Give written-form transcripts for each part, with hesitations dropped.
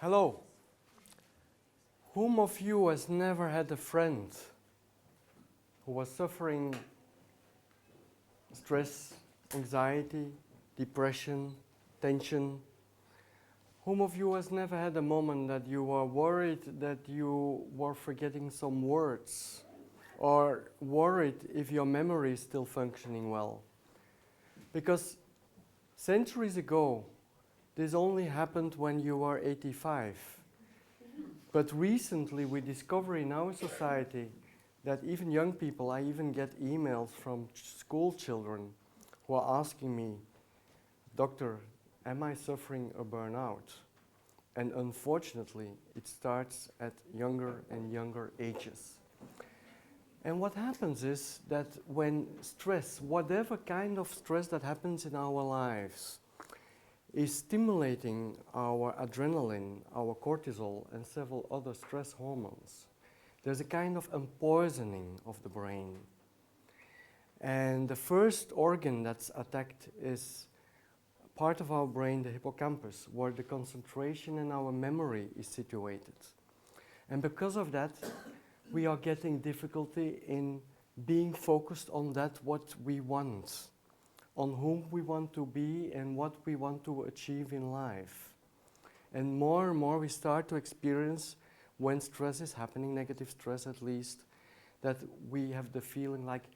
Hello. Whom of you has never had a friend who was suffering stress, anxiety, depression, tension? Whom of you has never had a moment that you were worried that you were forgetting some words, or worried if your memory is still functioning well? Because centuries ago, this only happened when you were 85. But recently we discover in our society that even young people, I even get emails from school children who are asking me, "Doctor, am I suffering a burnout?" And unfortunately, it starts at younger and younger ages. And what happens is that when stress, whatever kind of stress that happens in our lives, is stimulating our adrenaline, our cortisol, and several other stress hormones, there's a kind of empoisoning of the brain. And the first organ that's attacked is part of our brain, the hippocampus, where the concentration and our memory is situated. And because of that, we are getting difficulty in being focused on that what we want, on whom we want to be and what we want to achieve in life. And more we start to experience, when stress is happening, negative stress at least, that we have the feeling like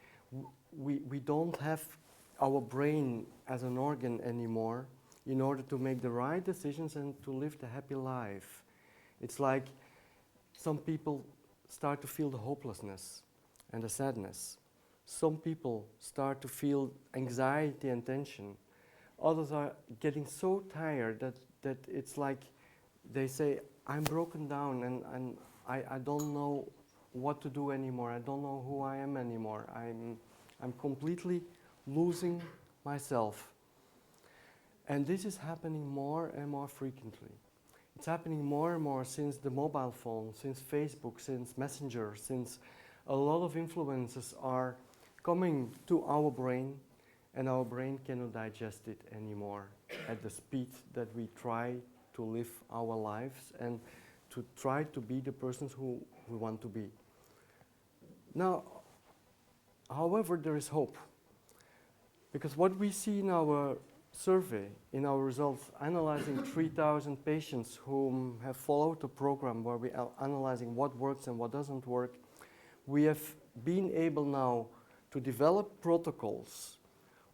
we don't have our brain as an organ anymore in order to make the right decisions and to live the happy life. It's like some people start to feel the hopelessness and the sadness. Some people start to feel anxiety and tension. Others are getting so tired that it's like they say, "I'm broken down and I don't know what to do anymore. I don't know who I am anymore. I'm completely losing myself." And this is happening more and more frequently. It's happening more and more since the mobile phone, since Facebook, since Messenger, since a lot of influences are coming to our brain, and our brain cannot digest it anymore at the speed that we try to live our lives and to try to be the persons who we want to be. Now, however, there is hope. Because what we see in our survey, in our results, analyzing 3,000 patients who have followed the program where we are analyzing what works and what doesn't work, we have been able now to develop protocols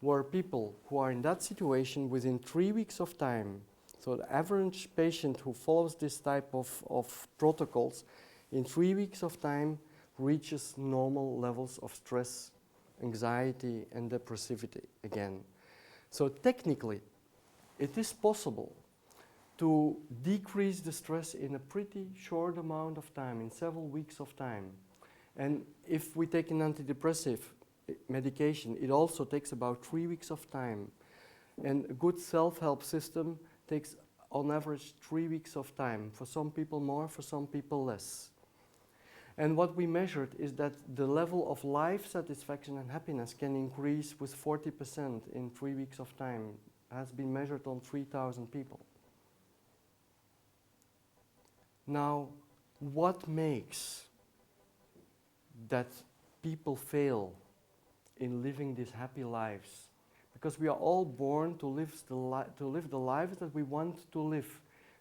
where people who are in that situation within 3 weeks of time, so the average patient who follows this type of protocols, in 3 weeks of time reaches normal levels of stress, anxiety, and depressivity again. So technically, it is possible to decrease the stress in a pretty short amount of time, in several weeks of time. And if we take an antidepressive medication, it also takes about 3 weeks of time. And a good self-help system takes on average 3 weeks of time. For some people more, for some people less. And what we measured is that the level of life satisfaction and happiness can increase with 40% in 3 weeks of time. It has been measured on 3,000 people. Now, what makes that people fail in living these happy lives? Because we are all born to live the lives that we want to live,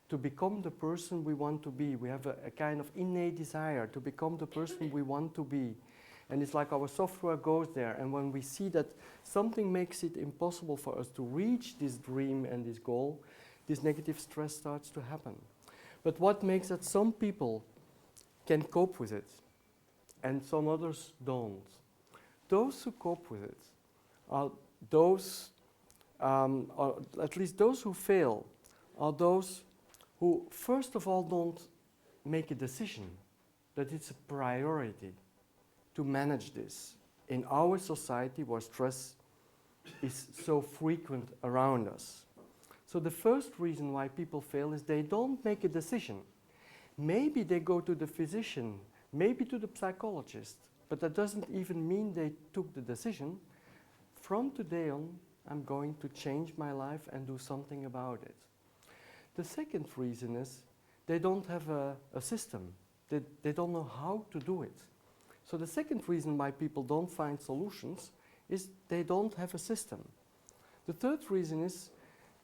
to become the person we want to be. We have a kind of innate desire to become the person we want to be. And it's like our software goes there, and when we see that something makes it impossible for us to reach this dream and this goal, this negative stress starts to happen. But what makes that some people can cope with it and some others don't? Those who cope with it are those, or at least those who fail, are those who first of all don't make a decision that it's a priority to manage this in our society where stress is so frequent around us. So the first reason why people fail is they don't make a decision. Maybe they go to the physician, maybe to the psychologist, but that doesn't even mean they took the decision. From today on, I'm going to change my life and do something about it. The second reason is they don't have a system. They don't know how to do it. So the second reason why people don't find solutions is they don't have a system. The third reason is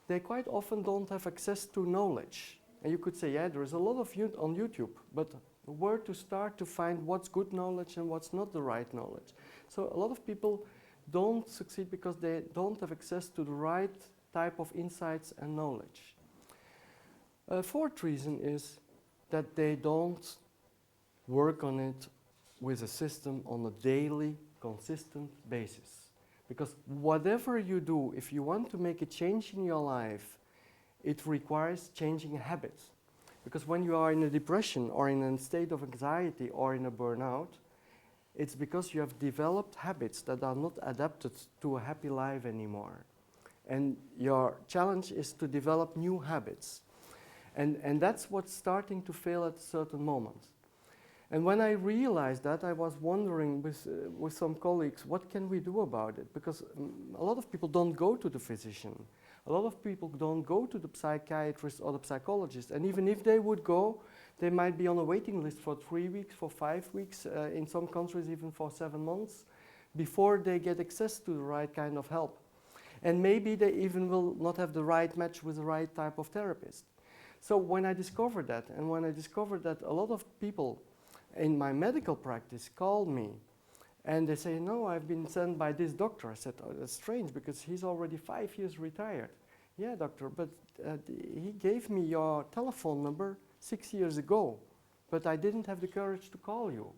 they quite often don't have access to knowledge. And you could say, yeah, there is a lot of on YouTube, but where to start to find what's good knowledge and what's not the right knowledge? So a lot of people don't succeed because they don't have access to the right type of insights and knowledge. A fourth reason is that they don't work on it with a system on a daily, consistent basis. Because whatever you do, if you want to make a change in your life, it requires changing habits. Because when you are in a depression or in a state of anxiety or in a burnout, it's because you have developed habits that are not adapted to a happy life anymore. And your challenge is to develop new habits. And that's what's starting to fail at a certain moment. And when I realized that, I was wondering with some colleagues, what can we do about it? Because a lot of people don't go to the physician. A lot of people don't go to the psychiatrist or the psychologist. And even if they would go, they might be on a waiting list for 3 weeks, for 5 weeks, in some countries even for 7 months, before they get access to the right kind of help. And maybe they even will not have the right match with the right type of therapist. So when I discovered that, and when I discovered that a lot of people in my medical practice called me and they say, no, I've been sent by this doctor. I said, oh, that's strange because he's already 5 years retired. Yeah, doctor, but he gave me your telephone number 6 years ago, but I didn't have the courage to call you.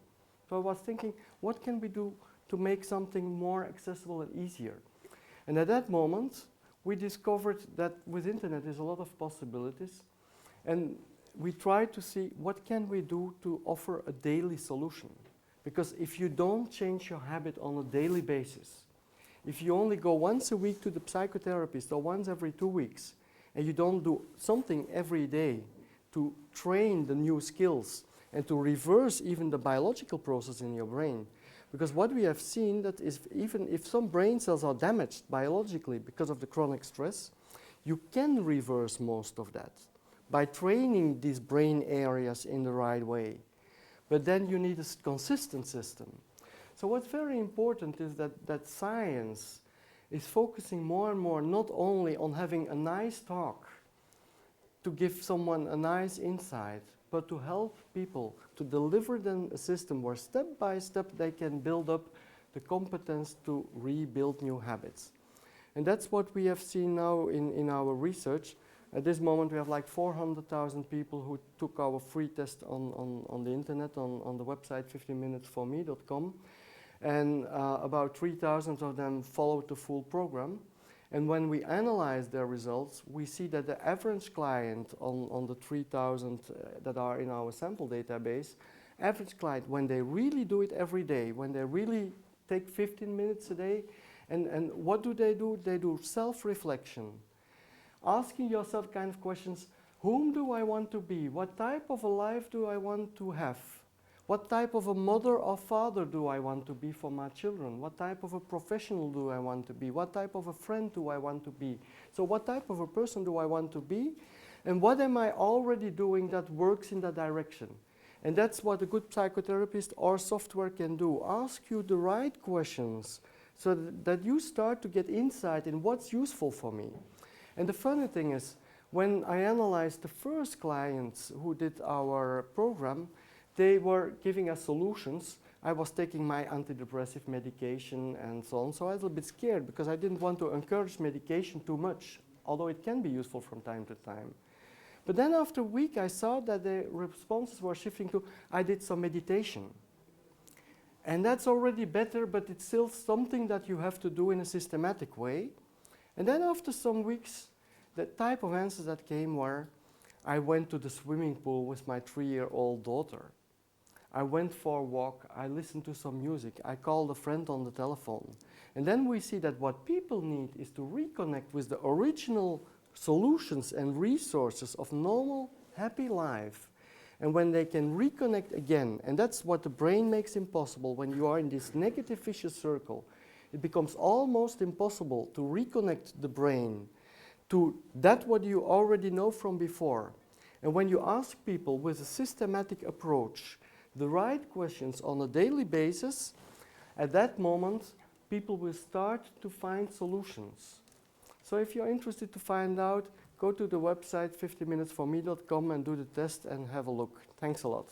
So I was thinking, what can we do to make something more accessible and easier? And at that moment, we discovered that with internet there's a lot of possibilities. And we tried to see what can we do to offer a daily solution. Because if you don't change your habit on a daily basis, if you only go once a week to the psychotherapist or once every 2 weeks, and you don't do something every day to train the new skills and to reverse even the biological process in your brain, because what we have seen that is even if some brain cells are damaged biologically because of the chronic stress, you can reverse most of that by training these brain areas in the right way. But then you need a consistent system. So what's very important is that science is focusing more and more not only on having a nice talk to give someone a nice insight, but to help people to deliver them a system where step by step they can build up the competence to rebuild new habits. And that's what we have seen now in our research. At this moment we have like 400,000 people who took our free test on the internet, on the website 15minutesforme.com. And about 3,000 of them followed the full program. And when we analyze their results, we see that the average client on the 3,000 that are in our sample database, average client, when they really do it every day, when they really take 15 minutes a day, and what do? They do self-reflection. Asking yourself kind of questions, whom do I want to be? What type of a life do I want to have? What type of a mother or father do I want to be for my children? What type of a professional do I want to be? What type of a friend do I want to be? So what type of a person do I want to be? And what am I already doing that works in that direction? And that's what a good psychotherapist or software can do. Ask you the right questions so that you start to get insight in what's useful for me. And the funny thing is, when I analyzed the first clients who did our program, they were giving us solutions. I was taking my antidepressive medication and so on, so I was a bit scared because I didn't want to encourage medication too much, although it can be useful from time to time. But then after a week I saw that the responses were shifting to, I did some meditation. And that's already better, but it's still something that you have to do in a systematic way. And then after some weeks, the type of answers that came were, I went to the swimming pool with my 3-year-old daughter. I went for a walk, I listened to some music, I called a friend on the telephone. And then we see that what people need is to reconnect with the original solutions and resources of normal, happy life. And when they can reconnect again, and that's what the brain makes impossible when you are in this negative vicious circle, it becomes almost impossible to reconnect the brain to that what you already know from before. And when you ask people with a systematic approach the right questions on a daily basis, at that moment, people will start to find solutions. So if you're interested to find out, go to the website 50minutesforme.com and do the test and have a look. Thanks a lot.